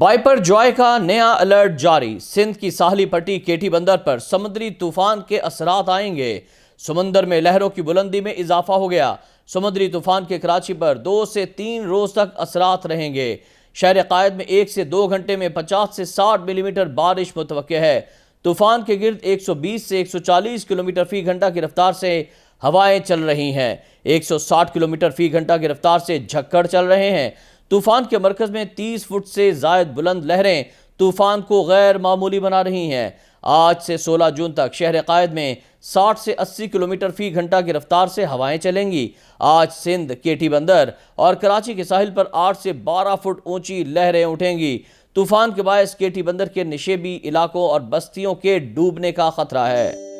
Wiper Joy का नया alert जारी। सिंध की साहली पट्टी केटी बंदर पर समुद्री तूफान के असरात आएंगे। समंदर में लहरों की बुलंदी में इजाफा हो गया। समुद्री तूफान के कराची पर 2 से 3 रोज तक असरात रहेंगे। शहर कायद में 1 से 2 घंटे में 50 से 60 मिलीमीटर बारिश मुतवक्के है। तूफान के गिर्द 120 से 140 किलोमीटर फी घंटा की रफ्तार से हवाएं चल रही हैं। 160 किलोमीटर फी घंटा की रफ्तार से झक्कड़ चल रहे हैं। तूफान के मरकज में 30 फुट से जायद बुलंद लहरें तूफान को गैर मामूली बना रही हैं। आज से 16 जून तक शहर कायद में 60 से 80 किलोमीटर फी घंटा की रफ्तार से हवाएं चलेंगी। आज सिंध, केटी बंदर और कराची के साहिल पर 8 से 12 फुट ऊंची लहरें उठेंगी। तूफान के बायस केटी बंदर के निशेबी इलाकों और बस्तियों के डूबने का खतरा है।